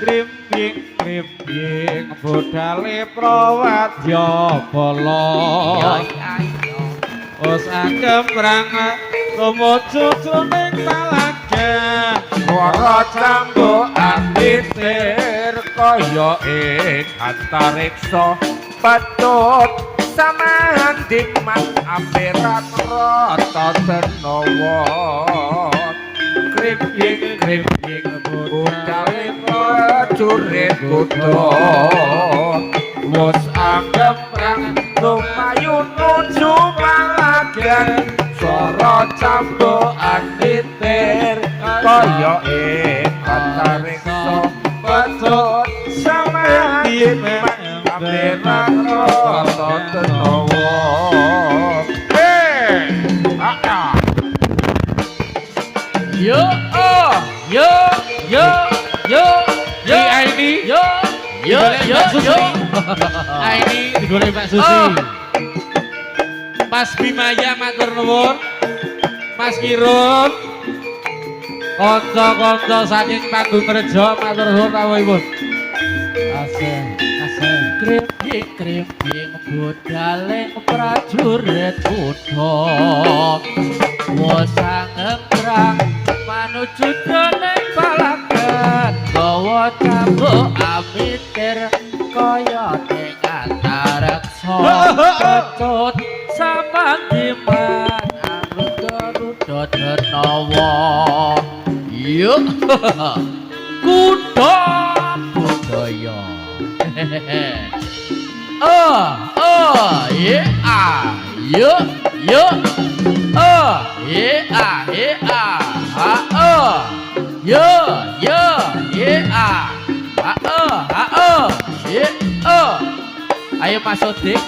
Krimping budale prawadya bala Os agemrang tumuju jroning talaga swara cambukan titir kaya ing antariksa patut samanding mas amperat rata denawa krimping budale prajurit kuda wis agemrang lumayu nuju palagan swara cambukan titir kaya ing antariksa patut samanding amperat rata denawa Ini digoreng Pak Susi. Mas Bimaya matur nuwun. Mas Kirun. Kanca-kanca saking Panggung Rejo matur nuwun rawuhipun. Asih. Krimping budhaling prajurit kuda. Wasangembrang manuju dening palagan gawa cambuk amitir kaya ing antareksa ketut samandiman aruda denawa yuk kuda budaya ayo Mas Sodik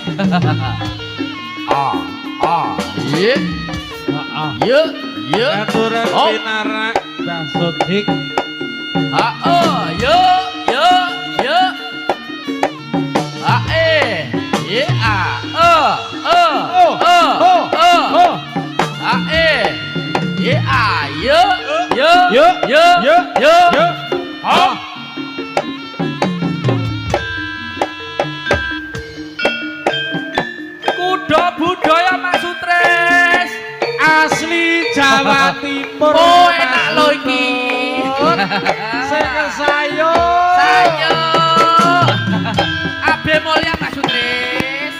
aturan pinarak Mbah Sodik kuda budaya Mas Sutres asli Jawa Timur. Oh enak lho iki sing sayo abe mulya Mas Sutres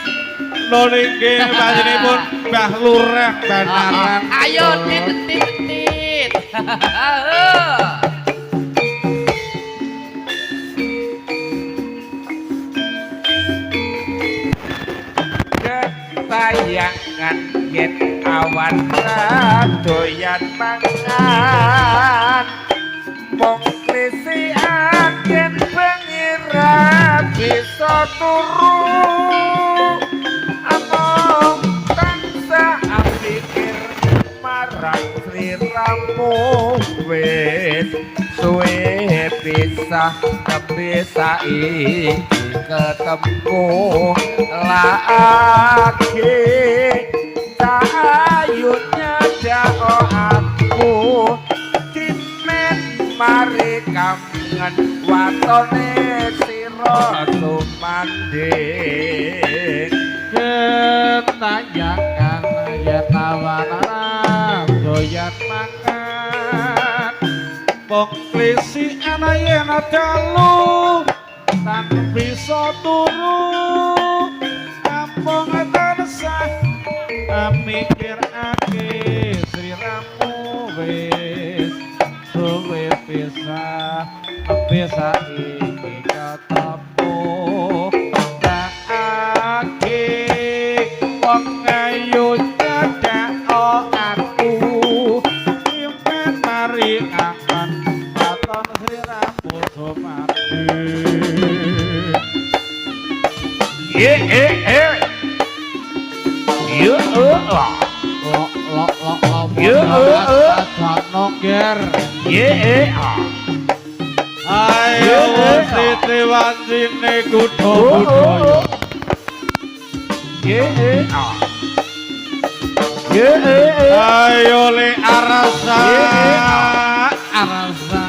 lho nggih panjenenganipun Mbah Lurah Banaran. ayo tit Ketayangan yen awan doyan mangan mong klisi agen pengira bisa turu among tansah pikir marang sliramu wis suwe pisah kepisah iki ketemu lagi sayunya jauh aku kimen mari kangen watone siro sumanding ketayangan ya tawanan doyan makan pok klisi ana yen dalu tan bisa turu kampung tansah mikir ake sliramu wis suwe pisah iki ketemu tak ake wong ayu nyadak aku impen mari akan katon sliramu sumati ayo siti wancine kuda budaya Ayo le arasa. Arasa.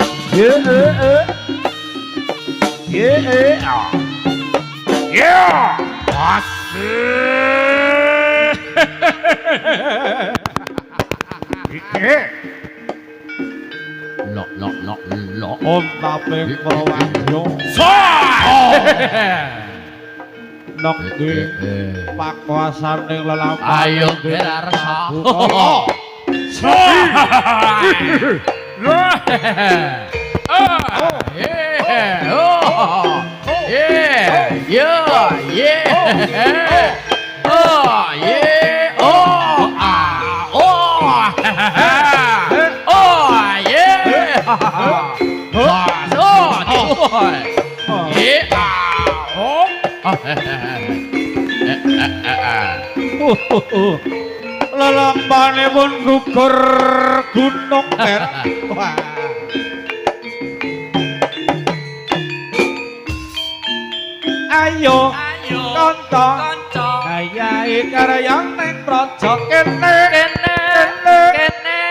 Lo. Om taping prawadya. Nok di pakuasaning lelampahan. Ayo gerarsa. Lelampane pun gugur gunung merah. Wah. Ayo kanca ayahe karyang ning praja kene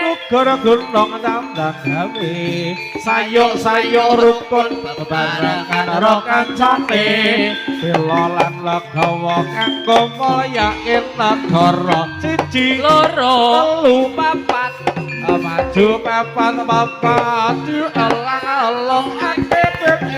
gugur gunung tamdan gawe sayuk-sayuk rukun bebarengan karo kancane bela lan legawa kanggo mulyaken negara 1 2 3 4 maju papat elang-elang akeh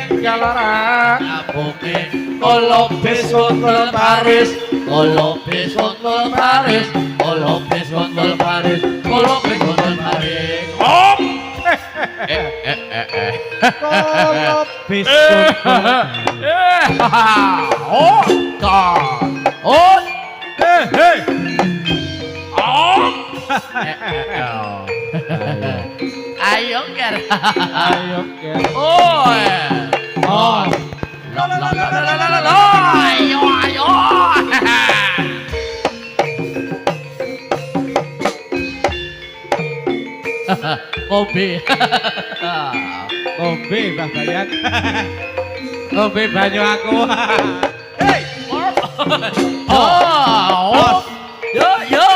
enggal ra Apoke kolopes kontrol Paris, kolopes kontrol Paris, kolopes kontrol Paris, kolopes kontrol Paris. Om. kalau besok Oh, God. Oh. hei Om. Ayo ker. ayo ke Oh. oh Ayo. Kopi. Kombe Mbah Bayan. Kombe banyu aku. Hei. Oh. Yo.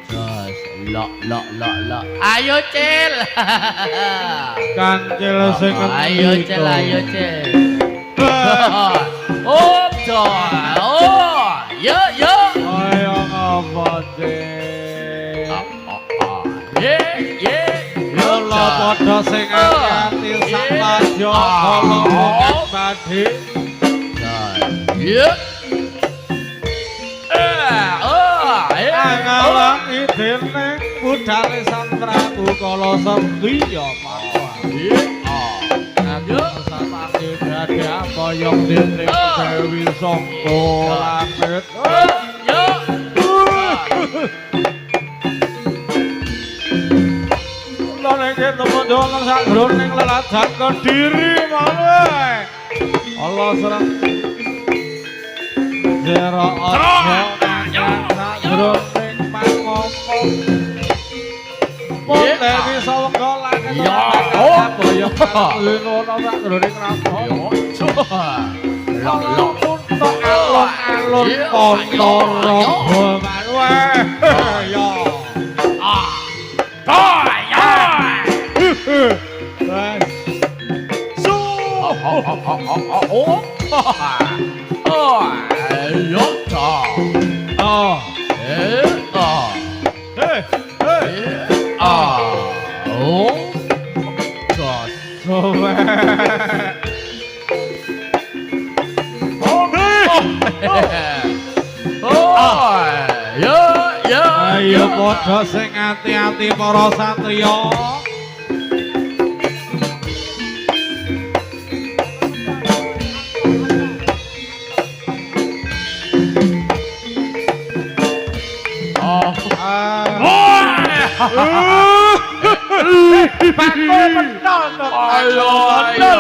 Terus lo. Ayo Cil. Kancil sing Ayo Cil. Oh, coy. Oh. Yo. Ayo ngapa Cil? Kula padha sing ati sak raja kala badhe. Yo. Ngalangi dening budale Sang Prabu Kala Sembiya Mawa. Yo samane dadi aboyong dening Dewi Sangga langit. Yo. Nek ketemu nang sakjroning leladan Kediri malih. Allah serang Jero aja sakjroning pangopo. Pun Dewi Sangga langit. Boyo ngono sakjroning rampung. Alon-alon kontoro malih. Ya. Ayo padha sing ati-ati para satriya. Pakul pentol to. Ayo. Ayo.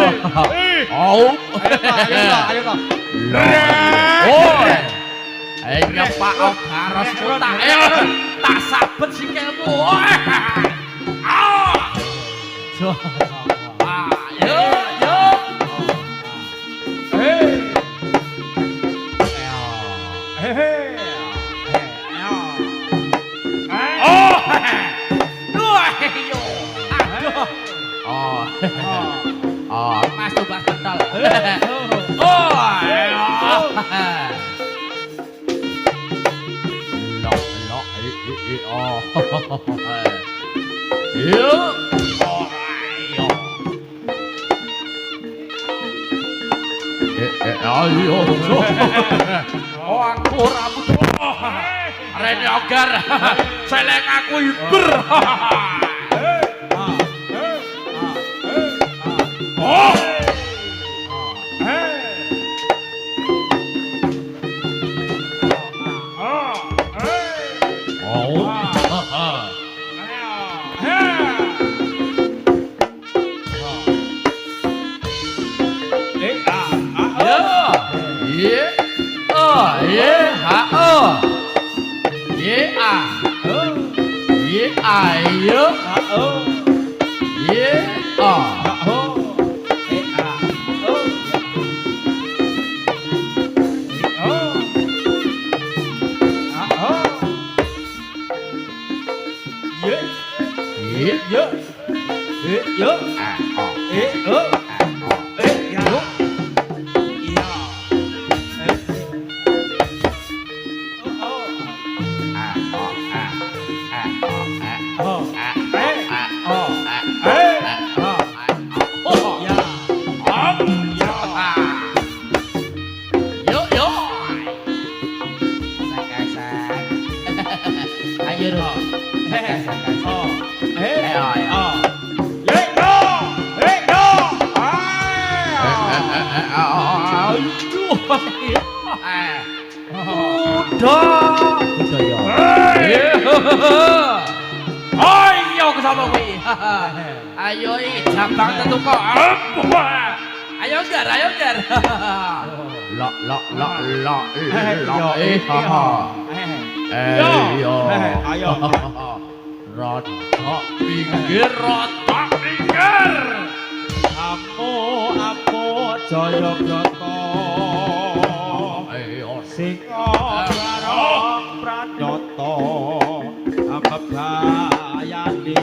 Ayo Pak Om harus tak tak sabet sikilmu. Yo. Mas Tubas betul. Oh, lok, oh. Yuk. Oh, ayo. Ayo. Oh, aku rambut. Rene ogar. Seleng aku hiper. Oh. Ayo, ayo, jambang tentu kok. Ayo jar. Lok. Ayo. Rotok pinggir. Apo Jayabata. Sing barang pranata ambebayani.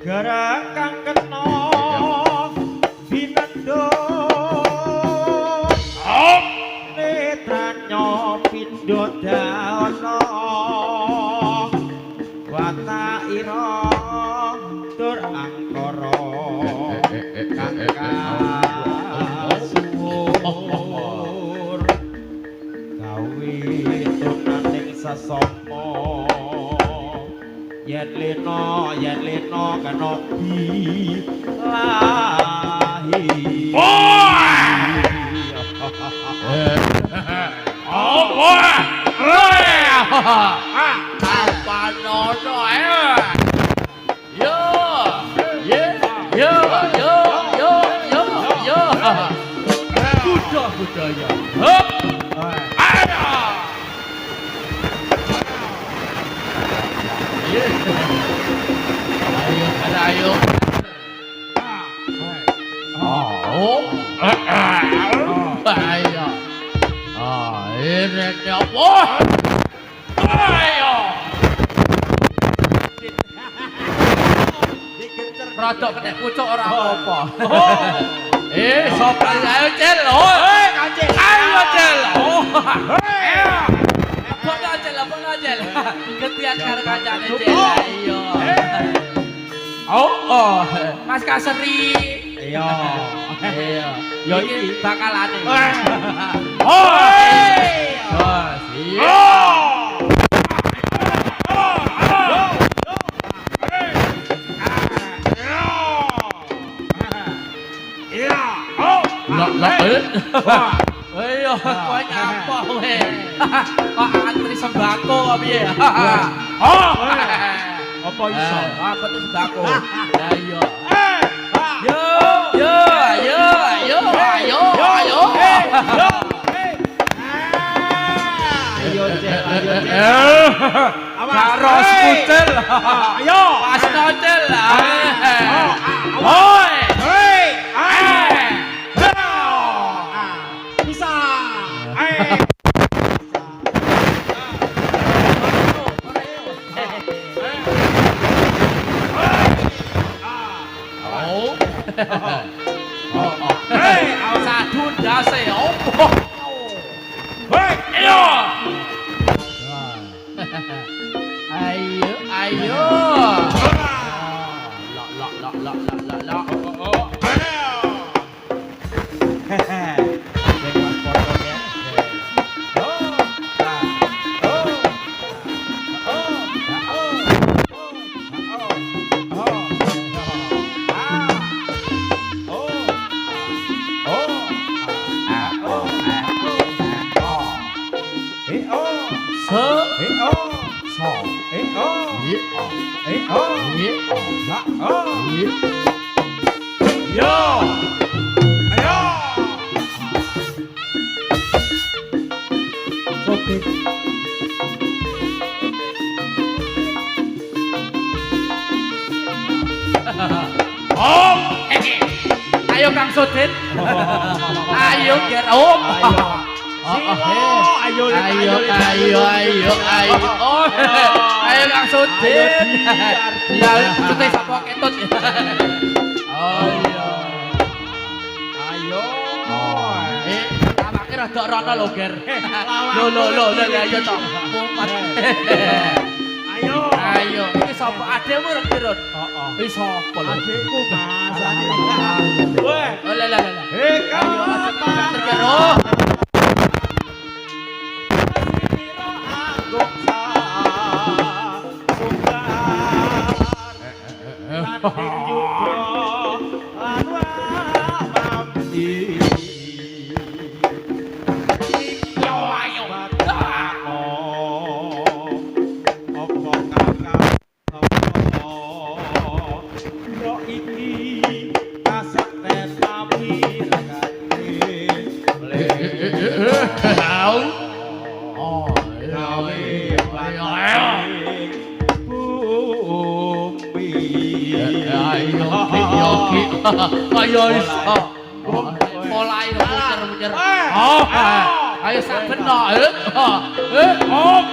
Gerak kang kena binendut netranya pindho dawana wataira tur angkara kang kasuwur gawe tunaning sesama yen lena kena bilahi. Oh boy. Apa nono Yo. Budaya. Hop. Ayo. Ayo. Ini apa? Ayo. Rodok kena pucuk ora apa-apa. Sapa ayo Cel. Kancil. Ayo Cel. Apa Cel. Getian karo kancane Cel. Ayo. Mas Kaseri. Iya. Yo iki bakalane. Ayo, kowe nyapa kowe? Kok antri sembako apa piye? Apa iso? Apa tuh sembako? Ya iya. Ayo Cel. Karos pucel. Ayo. Pas nocel. Hoi. Bisa. Oh. Yo. Ayo. Sopit. Om. Ayo Kang Sudin. Ayo Ger Om. Ayo. Ayo. Oh. Ayo Kang Sudin. Lalu kita sapa ketut. Ayo. Ayo. Awake rada rono lho, Ger. Lho, ayo to. Mumpet. Ayo. Iki sapa adekmu rek, Dirun? Heeh. Iki sapa lho? Adikku, Mas. Weh. Oh, lah. Ayo, aja Ger. Ayo iso. Mulai muter-muter. Oh, ayo saben no. Om.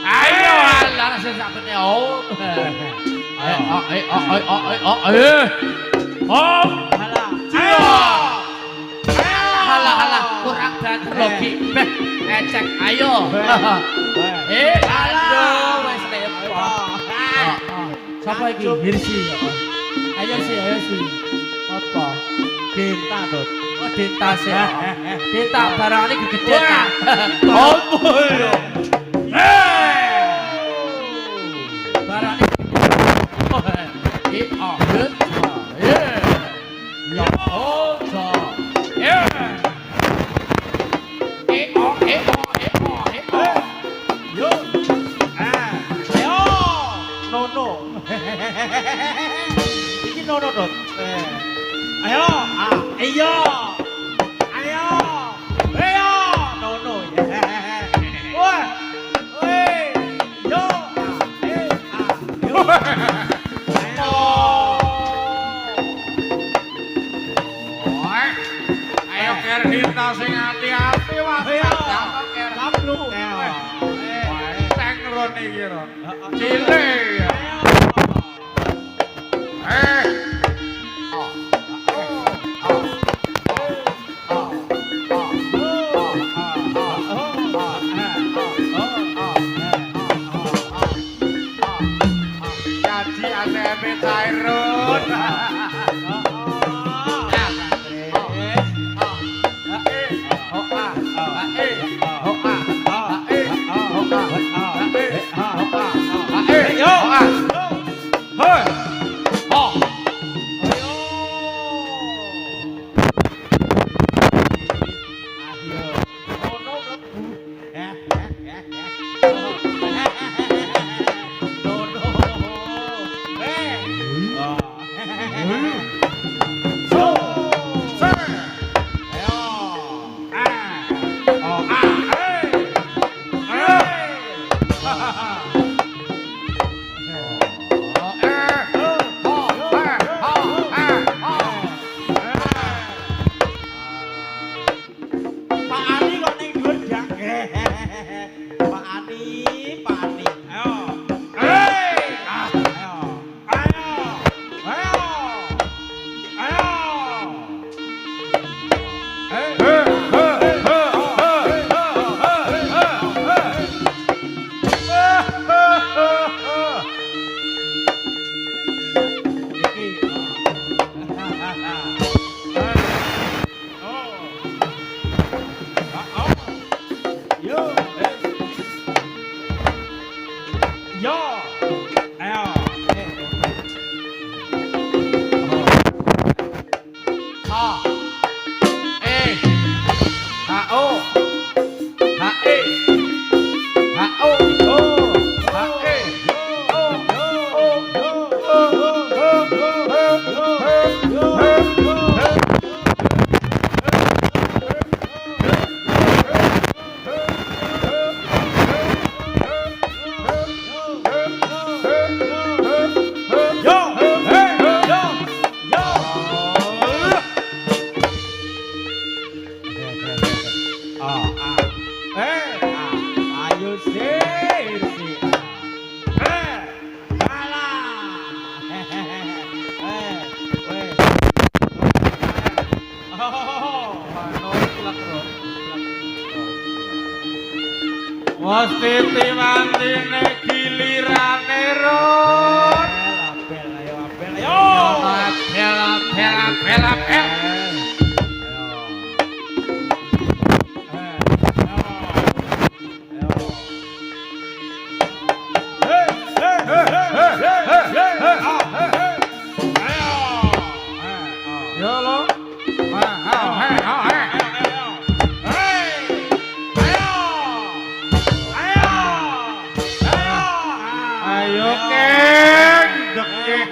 Ayo lah sing saben om. Ayo. Om. Halah. Kurang banter lho Ki. Beh, ecek ayo. Aduh wis repot. Sapa iki? Hirsi. Ayo sih. Apa? Denta, Dot. Oh, denta sih. Denta barang ini gede ta. Apa ya? Barang ini gede. Ya, oh, so. Yo. Ayo. Nono. Iki nono, Dot. Ayo. Ayo. Nono. Wah. Yo. Yo. Ayo ker dita sing hati-hati Mas. Kapluk. Tengron iki ro. Cilik ya. Jadi ATM cairun. Mesti tiwandine gilirane Ron. Apel ayo apel ayo. Yo lo. Ayo keng, dekeng.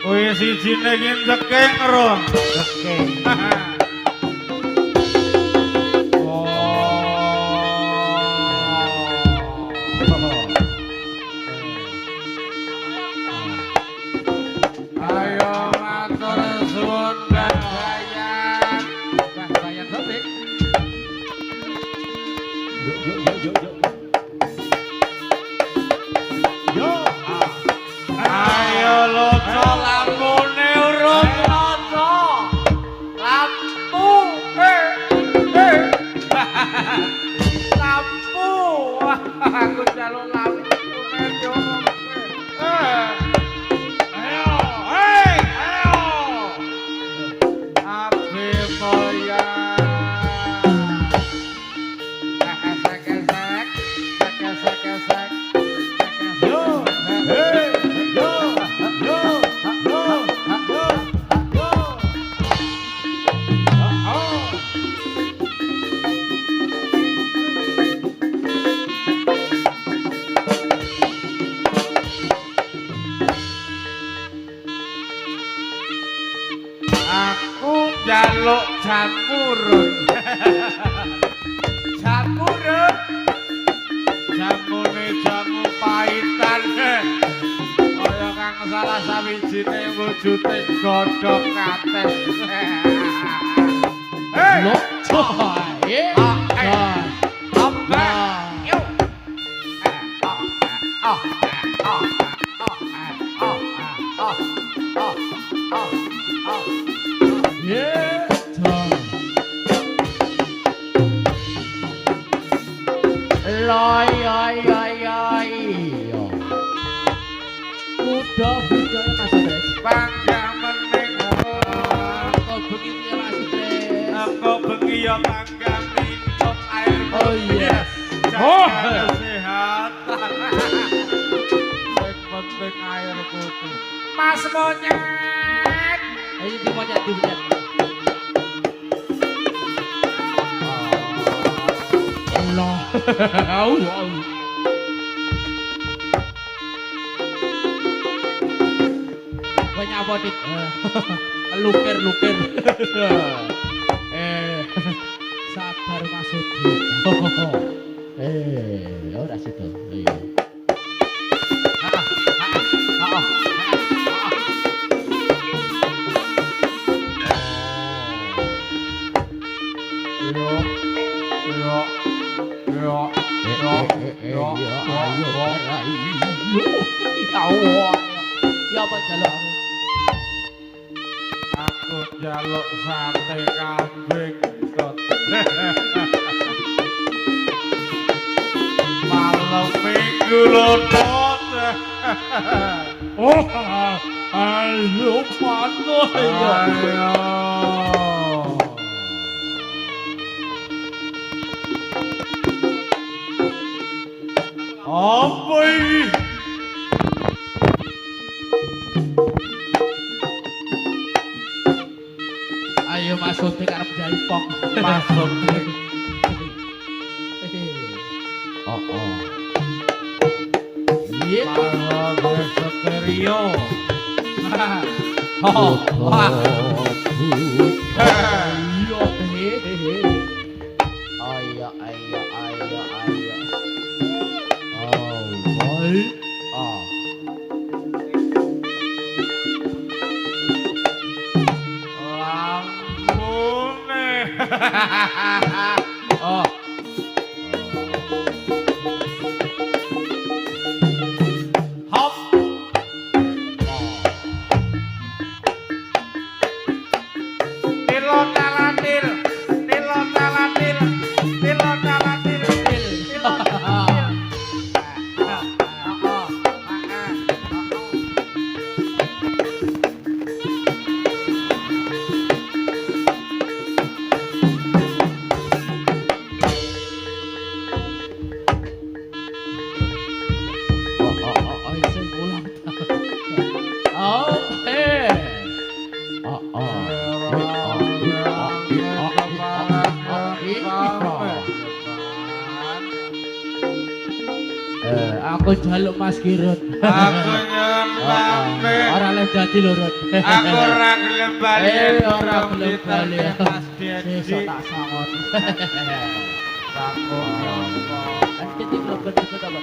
Kowe sijine iki dekeng Ron. Dekeng. Ayo matur suwun Mbah Bayan. Mbah Bayan sotik. Yuk. Ayo loco lampune urung loco. Lampu. Lampu. Aku jaluk lampune yo. Ayo, ayo. Abi moya. Kesek. Aku jaluk jamur. Jamur. Jamune jamu pahitan. Kaya kang salah sawijine wujude godhong kates. Loco. Udah Mas Bres. Panggah mening Kok begitu ya Mas Bres? aku bengi ya panggah minum air Oh iya. jaga kesehatan. Sing penting air putih. Mas monyet. Ayo dimonyet. Allah. Banyak apa dit? Lukir. Sabar maksudku. Ora situ. Iya. Ya apa jaluk Aku jaluk sate kambing tot. Malam minggu lonot. ayo panos ya. Ayo. Apa ini? Ayo masuk ke arep jaipong. Masuk. Iya. Lagu stereo. Lampune. Hop. Nilo nalatir. Aku jaluk Mas Kirut. Aku nyuwun pamit. Ora oleh dadi lurut. Aku ora gelem bali. Ora gelem bali. Mas Dendi. Sesuk tak sangon. Takut ya Allah. Kan titik lobet-lobet apa?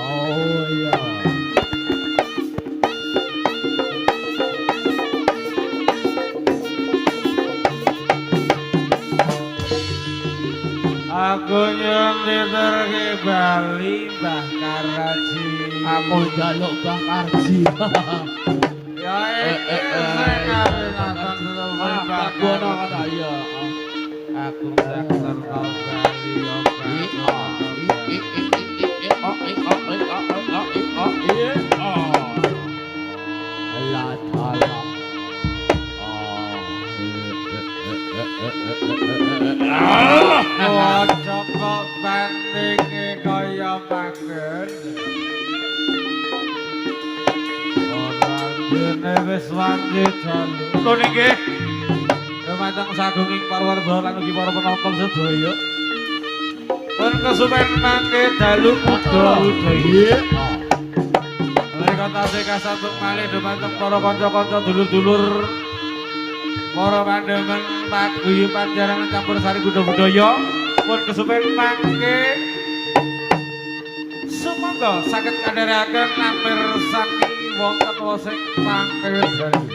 Oh iya. Aku nyuwun diterke bali Mbah Karaji. Aku njaluk Bang Karji. Ya sing kawinatan setempat Aku ono kata iya. Aku sektor bali ya Wajah kok bandinge kaya manggen. Ora dene wis lanjut dalu. Lho niki. Dumateng sagunging para warga lan ugi para penonton sedaya. Pun kesupen mangke dalu budaya. Mereka tasih kasambung malih dumateng para kanca-kanca dulur-dulur. Para pandemen paguyuban jarangan campur sari budaya pun kesupen mangke sumangga saged kandharaken mirsani wonten wosing mangke dalu.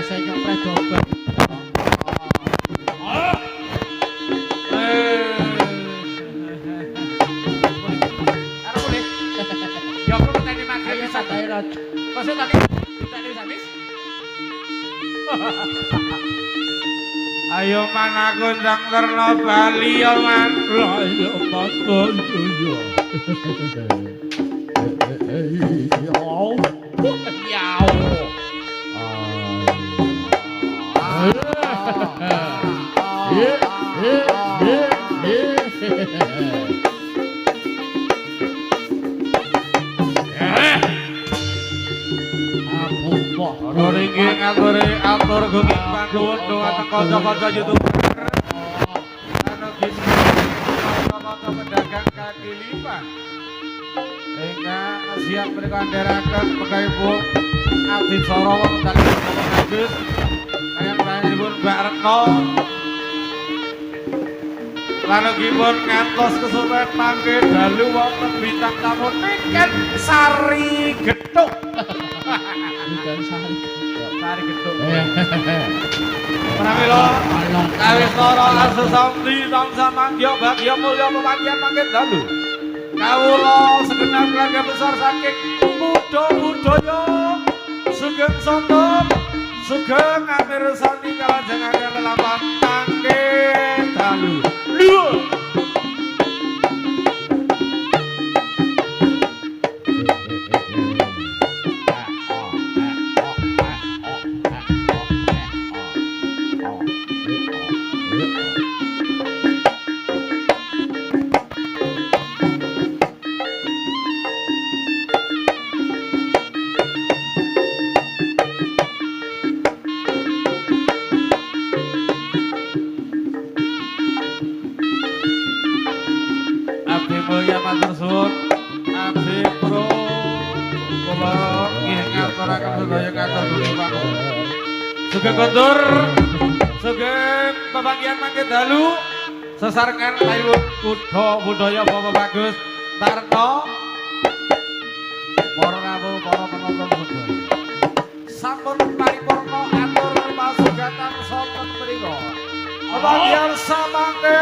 Saya nyopret dobel. Arep boleh. Ya kok tadi mangke bisa Daerah. Maksud tadi tadi habis. Ayo man aku ndang terno Bali ya man. Ayo makan yo. Ringi ngaturi atur gunging panduwun dhumateng kanca-kanca YouTuber. Anu gini kanca-kanca pedagang kaki lima. Ingkang siap menika ndherekaken pekaipun Abdi Soro wonten dalem Bapak Agus. Kayang panjenenganipun Mbak Retno. Lan ugipun ngantos kesupen mangke dalu wonten bintang tamu Niken Sari Gethuk. Bukan sari. Sari Gethuk. Pramila kawistara asesomdi tansah mangya bagya mulya pepanggihan mangke dalu. Kawula segenap keluarga besar saking budaya sugeng sonten sugeng amirsani kalajengaken lelampahan mangke dalu. Abdi mulya matur suwun. Abdi pro kula nggih ngaturaken sedaya katur dumateng Pak. Sugeng kondur, sugeng pepanggihan mangke dalu. Sesarengan kayun kutha budaya Bapak Bagus Tarno. Para rawuh para penonton sedaya. Sampun paripurna atur pasugatan sonten mriku. Pepanggihan samangke